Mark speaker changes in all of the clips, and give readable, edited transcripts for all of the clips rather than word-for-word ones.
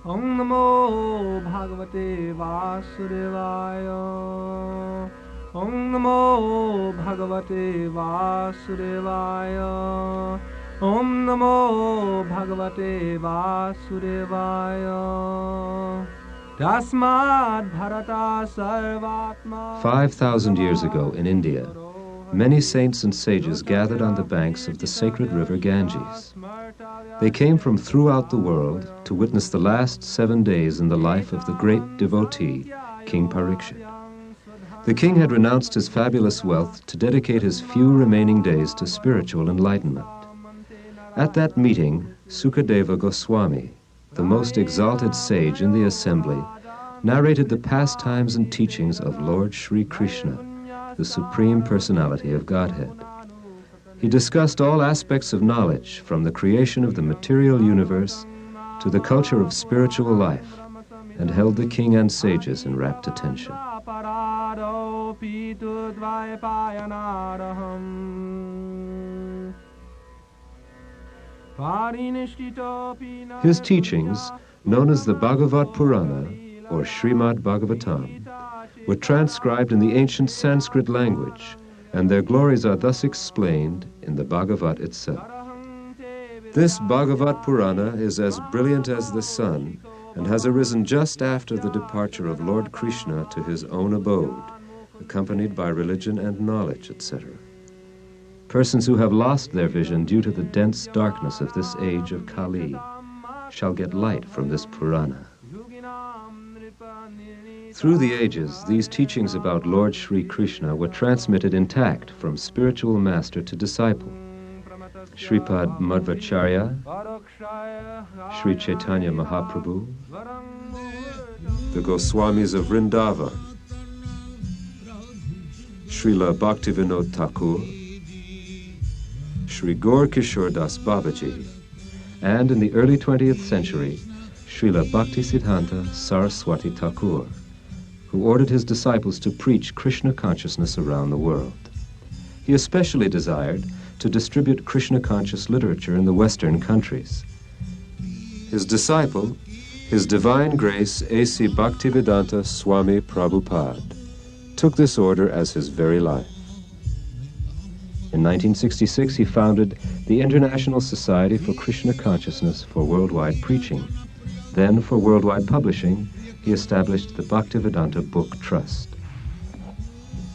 Speaker 1: Om Namo Bhagavate Vasudevaya. Om Namo Bhagavate Vasudevaya. Om Namo Bhagavate Vasudevaya. Tasmad Bharata Sarvatma.
Speaker 2: 5,000 years ago in India, many saints and sages gathered on the banks of the sacred river Ganges. They came from throughout the world to witness the last 7 days in the life of the great devotee, King Parikshit. The king had renounced his fabulous wealth to dedicate his few remaining days to spiritual enlightenment. At that meeting, Sukadeva Goswami, the most exalted sage in the assembly, narrated the pastimes and teachings of Lord Sri Krishna, the Supreme Personality of Godhead. He discussed all aspects of knowledge, from the creation of the material universe to the culture of spiritual life, and held the king and sages in rapt attention. His teachings, known as the Bhagavat Purana, or Srimad Bhagavatam, were transcribed in the ancient Sanskrit language, and their glories are thus explained in the Bhagavat itself. This Bhagavat Purana is as brilliant as the sun and has arisen just after the departure of Lord Krishna to his own abode, accompanied by religion and knowledge, etc. Persons who have lost their vision due to the dense darkness of this age of Kali shall get light from this Purana. Through the ages, these teachings about Lord Sri Krishna were transmitted intact from spiritual master to disciple. Shripad Madhvacharya, Sri Chaitanya Mahaprabhu, the Goswamis of Vrindavan, Srila Bhaktivinoda Thakur, Sri Gaur Kishore Das Babaji, and in the early 20th century, Srila Bhaktisiddhanta Saraswati Thakur, who ordered his disciples to preach Krishna consciousness around the world. He especially desired to distribute Krishna-conscious literature in the Western countries. His disciple, His Divine Grace A.C. Bhaktivedanta Swami Prabhupada, took this order as his very life. In 1966, he founded the International Society for Krishna Consciousness for Worldwide Preaching. Then, for worldwide publishing, he established the Bhaktivedanta Book Trust.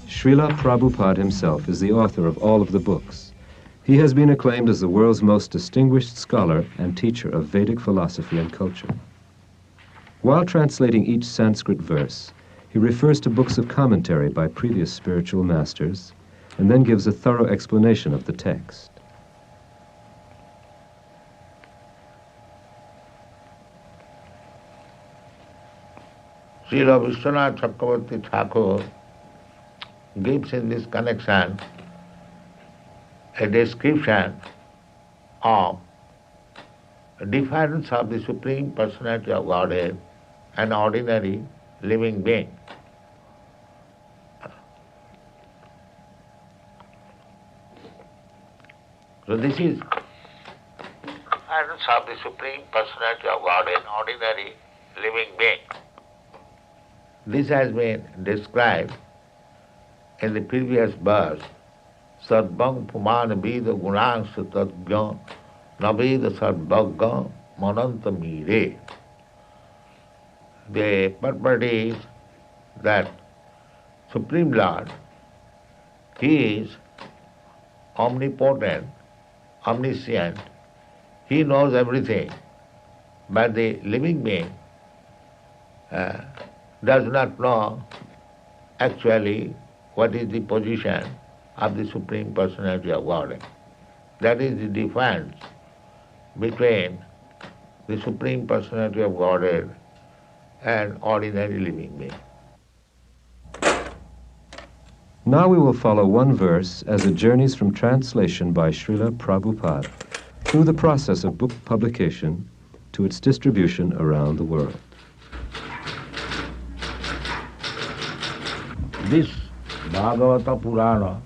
Speaker 2: Srila Prabhupada himself is the author of all of the books. He has been acclaimed as the world's most distinguished scholar and teacher of Vedic philosophy and culture. While translating each Sanskrit verse, he refers to books of commentary by previous spiritual masters, and then gives a thorough explanation of the text.
Speaker 3: Srila Vishwanath Chakravarti Thakur gives in this connection a description of the difference of the Supreme Personality of Godhead and ordinary living being. So this is difference of the Supreme Personality of Godhead and ordinary living being. This has been described in the previous verse, Sarvang Pumana Vida Gunang Satadgyan Naveda Sarvagya Mananta Mire. The purport is that Supreme Lord, He is omnipotent, omniscient, He knows everything, but the living being does not know actually what is the position of the Supreme Personality of Godhead. That is the difference between the Supreme Personality of Godhead and ordinary living being.
Speaker 2: Now we will follow one verse as it journeys from translation by Srila Prabhupada through the process of book publication to its distribution around the world.
Speaker 3: This Bhagavata Purana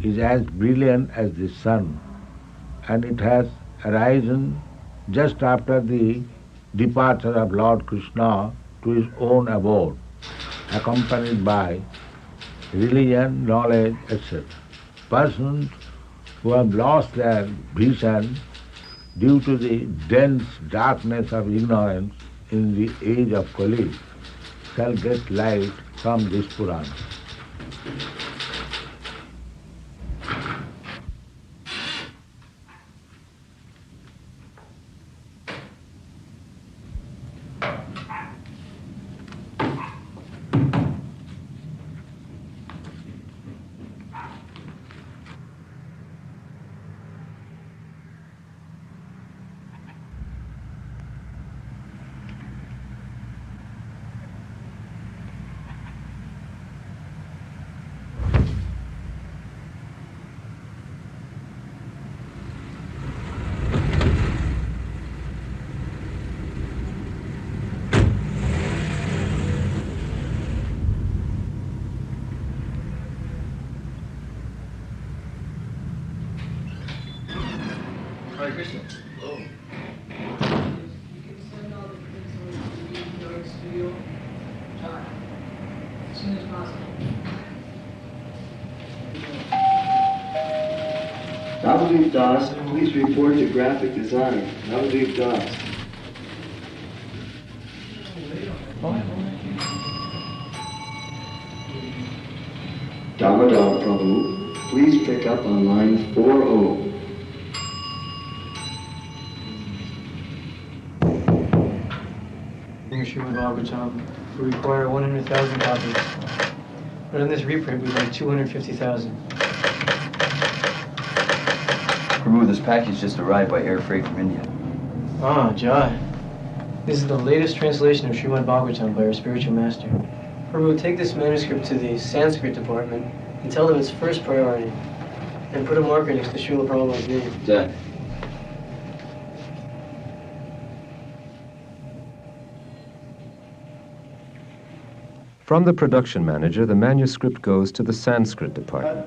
Speaker 3: is as brilliant as the sun, and it has arisen just after the departure of Lord Krishna to his own abode, accompanied by religion, knowledge, etc. Persons who have lost their vision due to the dense darkness of ignorance in the age of Kali shall get light from this Purana.
Speaker 4: Hare Krishna. Hello. You can send all the things over to the art studio, John, as soon as possible.
Speaker 5: Navadip Das, please report to graphic design. Navadip Das. Damodar Prabhu, please pick up on line 40.
Speaker 6: Srimad Bhagavatam, we require 100,000 copies. But on this reprint, we'd like 250,000.
Speaker 7: Prabhu, this package just arrived by air freight from India.
Speaker 6: Ah, Jai. This is the latest translation of Srimad Bhagavatam by our spiritual master. Prabhu, take this manuscript to the Sanskrit department and tell them it's first priority. And put a marker next to Srila Prabhupada's name.
Speaker 7: Done.
Speaker 2: From the production manager, the manuscript goes to the Sanskrit department.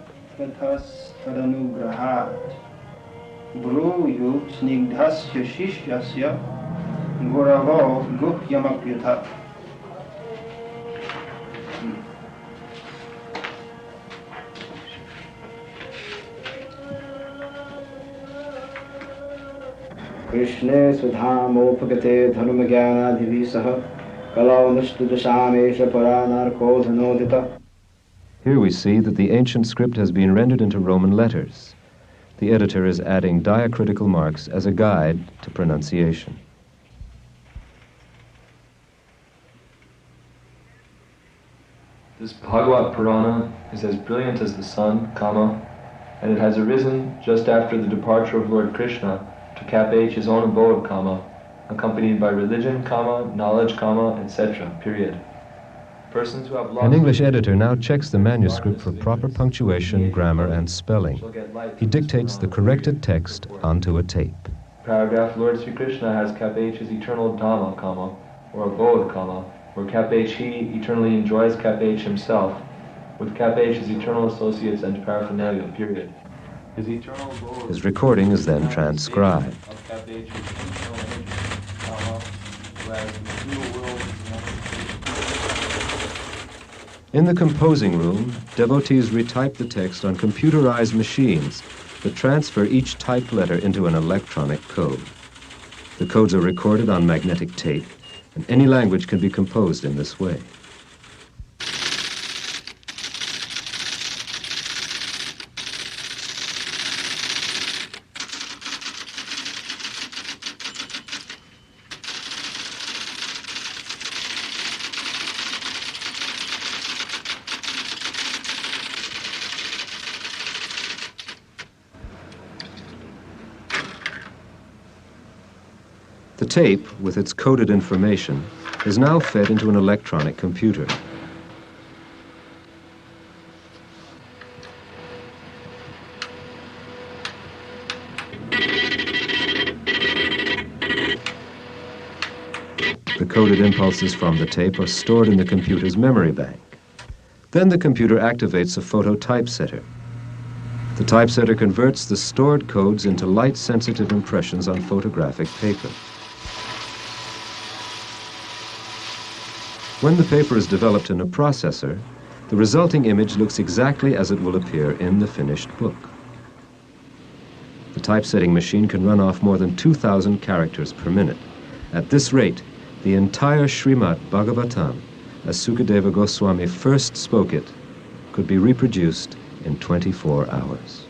Speaker 5: Krishne Sudhamopagate Dharmagyanadhivisah
Speaker 2: Here we see that the ancient script has been rendered into Roman letters. The editor is adding diacritical marks as a guide to pronunciation.
Speaker 8: This Bhagavat Purana is as brilliant as the sun, and it has arisen just after the departure of Lord Krishna to Cap H his own abode, accompanied by religion, knowledge, etc., period. Persons who have lost...
Speaker 2: An English editor now checks the manuscript for proper punctuation, grammar, and spelling. He dictates the corrected text onto a tape.
Speaker 8: Paragraph, Lord Sri Krishna has Cap H his eternal Dhamma, or abode, where Cap H he eternally enjoys Cap H himself, with Cap H his eternal associates and paraphernalia, period.
Speaker 2: His recording is then transcribed. In the composing room, devotees retype the text on computerized machines that transfer each typed letter into an electronic code. The codes are recorded on magnetic tape, and any language can be composed in this way. The tape, with its coded information, is now fed into an electronic computer. The coded impulses from the tape are stored in the computer's memory bank. Then the computer activates a photo typesetter. The typesetter converts the stored codes into light-sensitive impressions on photographic paper. When the paper is developed in a processor, the resulting image looks exactly as it will appear in the finished book. The typesetting machine can run off more than 2,000 characters per minute. At this rate, the entire Srimad Bhagavatam, as Sukadeva Goswami first spoke it, could be reproduced in 24 hours.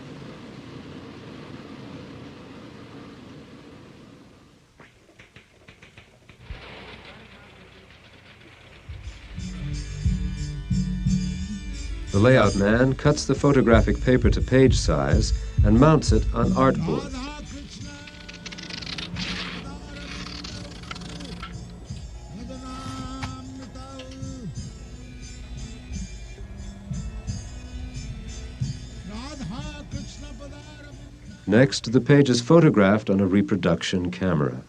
Speaker 2: The layout man cuts the photographic paper to page size and mounts it on artboard. Next, the page is photographed on a reproduction camera.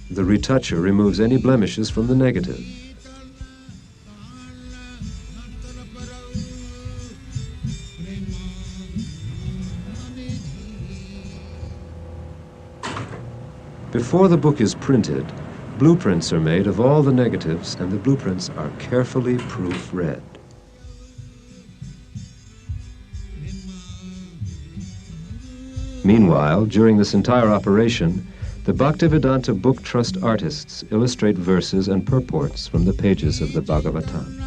Speaker 2: The retoucher removes any blemishes from the negative. Before the book is printed, blueprints are made of all the negatives, and the blueprints are carefully proofread. Meanwhile, during this entire operation, the Bhaktivedanta Book Trust artists illustrate verses and purports from the pages of the Bhagavatam.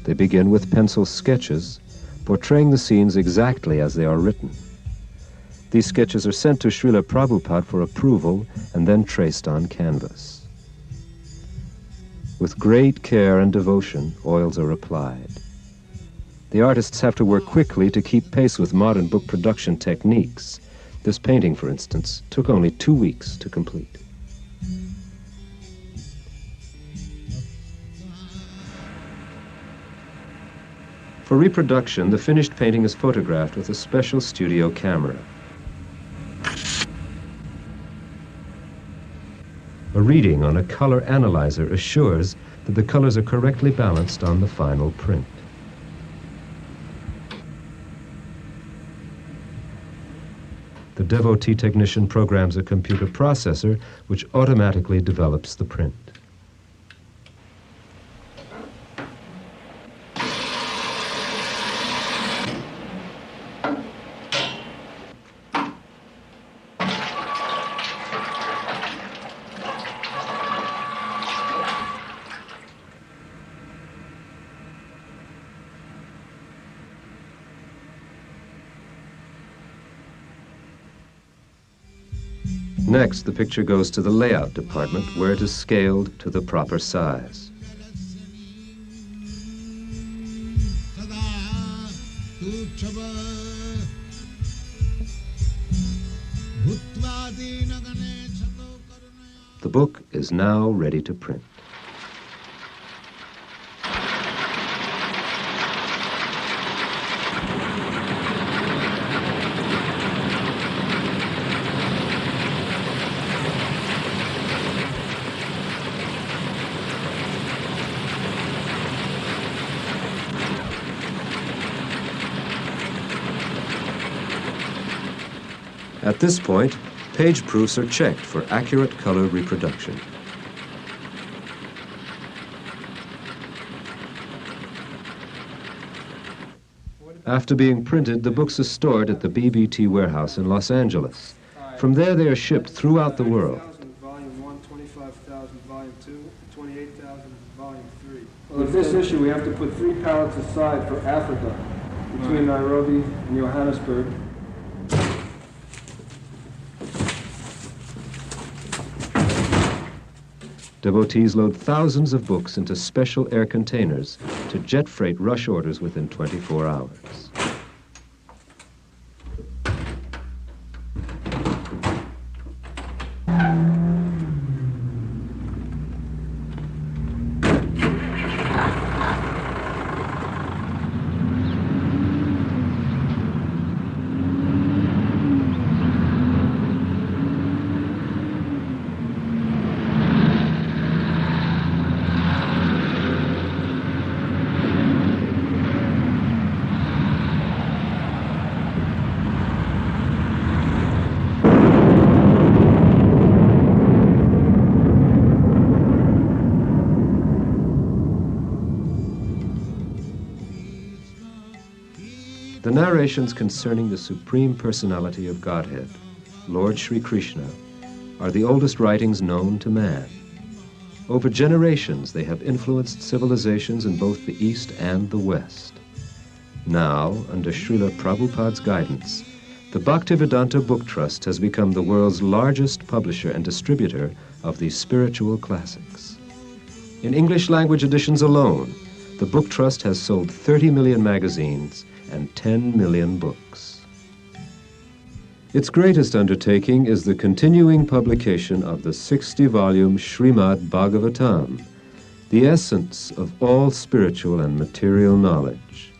Speaker 2: They begin with pencil sketches, portraying the scenes exactly as they are written. These sketches are sent to Srila Prabhupada for approval and then traced on canvas. With great care and devotion, oils are applied. The artists have to work quickly to keep pace with modern book production techniques. This painting, for instance, took only 2 weeks to complete. For reproduction, the finished painting is photographed with a special studio camera. A reading on a color analyzer assures that the colors are correctly balanced on the final print. The devotee technician programs a computer processor which automatically develops the print. Next, the picture goes to the layout department, where it is scaled to the proper size. The book is now ready to print. At this point, page proofs are checked for accurate color reproduction. After being printed, the books are stored at the BBT warehouse in Los Angeles. From there, they are shipped throughout the world.
Speaker 1: Volume 1, 25,000, Volume 2, 28,000, Volume 3. Well, with this issue, we have to put 3 pallets aside for Africa, between Nairobi and Johannesburg.
Speaker 2: Devotees load thousands of books into special air containers to jet freight rush orders within 24 hours. The narrations concerning the Supreme Personality of Godhead, Lord Sri Krishna, are the oldest writings known to man. Over generations, they have influenced civilizations in both the East and the West. Now, under Srila Prabhupada's guidance, the Bhaktivedanta Book Trust has become the world's largest publisher and distributor of these spiritual classics. In English language editions alone, the Book Trust has sold 30 million magazines and 10 million books. Its greatest undertaking is the continuing publication of the 60-volume Srimad Bhagavatam, the essence of all spiritual and material knowledge.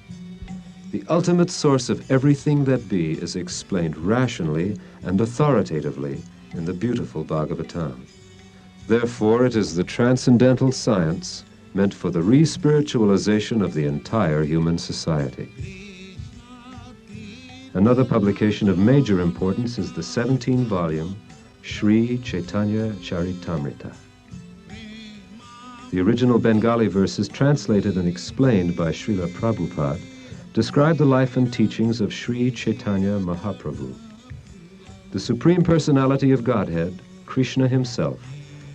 Speaker 2: The ultimate source of everything that be is explained rationally and authoritatively in the beautiful Bhagavatam. Therefore, it is the transcendental science meant for the re-spiritualization of the entire human society. Another publication of major importance is the 17-volume Sri Chaitanya Charitamrita. The original Bengali verses, translated and explained by Srila Prabhupada, describe the life and teachings of Sri Chaitanya Mahaprabhu. The Supreme Personality of Godhead, Krishna himself,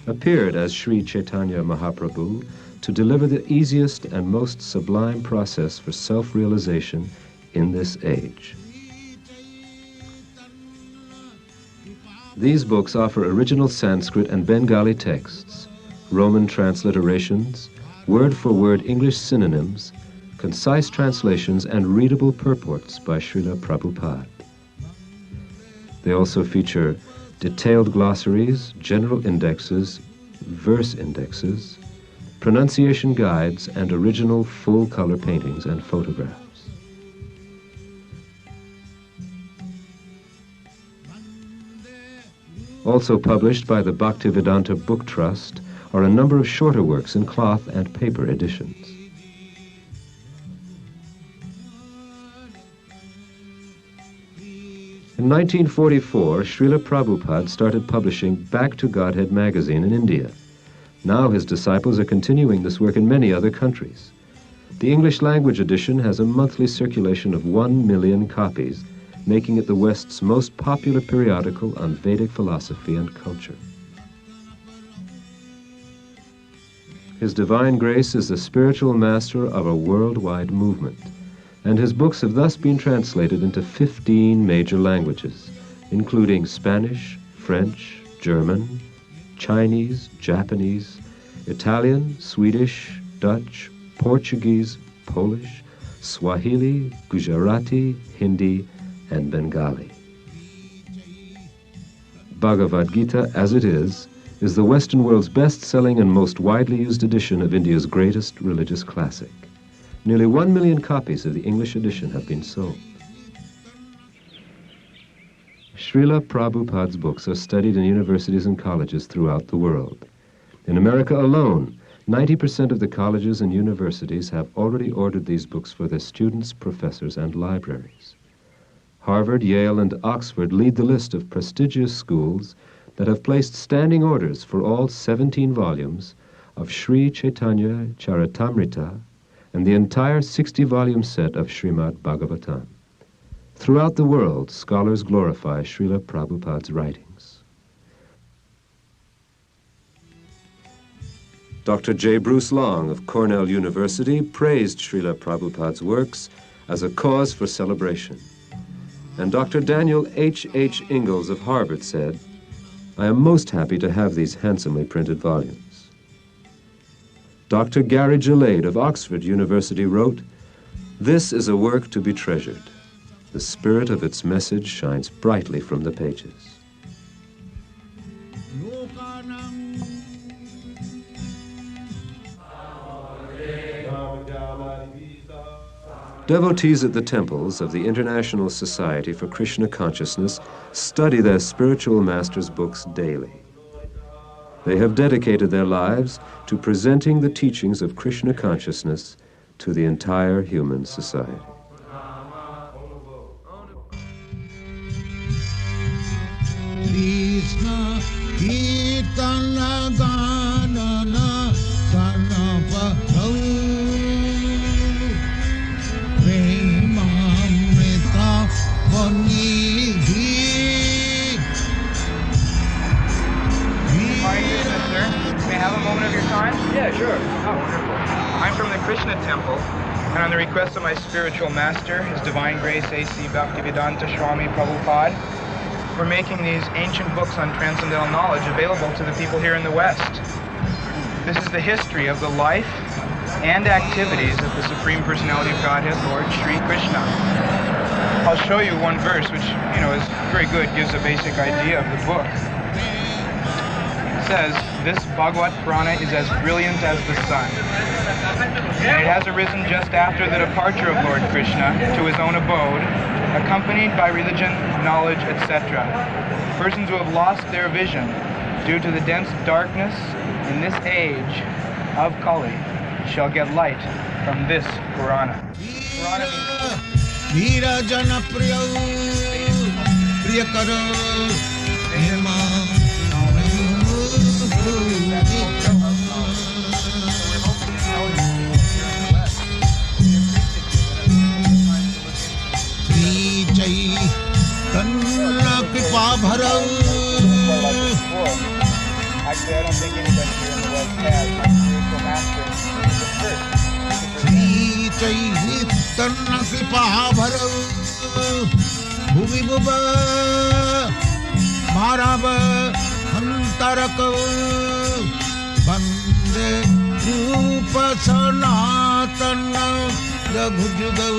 Speaker 2: appeared as Sri Chaitanya Mahaprabhu to deliver the easiest and most sublime process for self-realization in this age. These books offer original Sanskrit and Bengali texts, Roman transliterations, word-for-word English synonyms, concise translations, and readable purports by Srila Prabhupada. They also feature detailed glossaries, general indexes, verse indexes, pronunciation guides, and original full-color paintings and photographs. Also published by the Bhaktivedanta Book Trust are a number of shorter works in cloth and paper editions. In 1944, Srila Prabhupada started publishing Back to Godhead magazine in India. Now his disciples are continuing this work in many other countries. The English language edition has a monthly circulation of 1 million copies, making it the West's most popular periodical on Vedic philosophy and culture. His Divine Grace is the spiritual master of a worldwide movement, and his books have thus been translated into 15 major languages, including Spanish, French, German, Chinese, Japanese, Italian, Swedish, Dutch, Portuguese, Polish, Swahili, Gujarati, Hindi, and Bengali. Bhagavad Gita, as it is the Western world's best-selling and most widely used edition of India's greatest religious classic. Nearly 1 million copies of the English edition have been sold. Srila Prabhupada's books are studied in universities and colleges throughout the world. In America alone, 90% of the colleges and universities have already ordered these books for their students, professors, and libraries. Harvard, Yale, and Oxford lead the list of prestigious schools that have placed standing orders for all 17 volumes of Sri Chaitanya Charitamrita and the entire 60-volume set of Srimad Bhagavatam. Throughout the world, scholars glorify Srila Prabhupada's writings. Dr. J. Bruce Long of Cornell University praised Srila Prabhupada's works as a cause for celebration. And Dr. Daniel H. Ingalls of Harvard said, "I am most happy to have these handsomely printed volumes." Dr. Gary Gillade of Oxford University wrote, "This is a work to be treasured. The spirit of its message shines brightly from the pages." Devotees at the temples of the International Society for Krishna Consciousness study their spiritual master's books daily. They have dedicated their lives to presenting the teachings of Krishna consciousness to the entire human society.
Speaker 9: Krishna Kirtana Ganana Sarvapatau Premamre
Speaker 10: May I have a moment of your time?
Speaker 6: Yeah, sure.
Speaker 10: Oh, wonderful. I'm from the Krishna Temple, and on the request of my spiritual master, His Divine Grace A.C. Bhaktivedanta Swami Prabhupada, we're making these ancient books on transcendental knowledge available to the people here in the West. This is the history of the life and activities of the Supreme Personality of Godhead, Lord Sri Krishna. I'll show you one verse which, is very good, gives a basic idea of the book. It says, this Bhagavad Purana is as brilliant as the sun. And it has arisen just after the departure of Lord Krishna to his own abode, accompanied by religion, knowledge, etc. Persons who have lost their vision due to the dense darkness in this age of Kali shall get light from this Purana. Purana
Speaker 9: Veera Jana Priya Priyakara Hema Shri Chaitanya Kripa Bharau.
Speaker 10: Actually, I don't think anybody here in the West has my spiritual master.
Speaker 9: Shri Chaitanya Kripa Bharau Bhuvi Bhuva Bharava Antarakau Bande Rupa Sanatana Raghujugav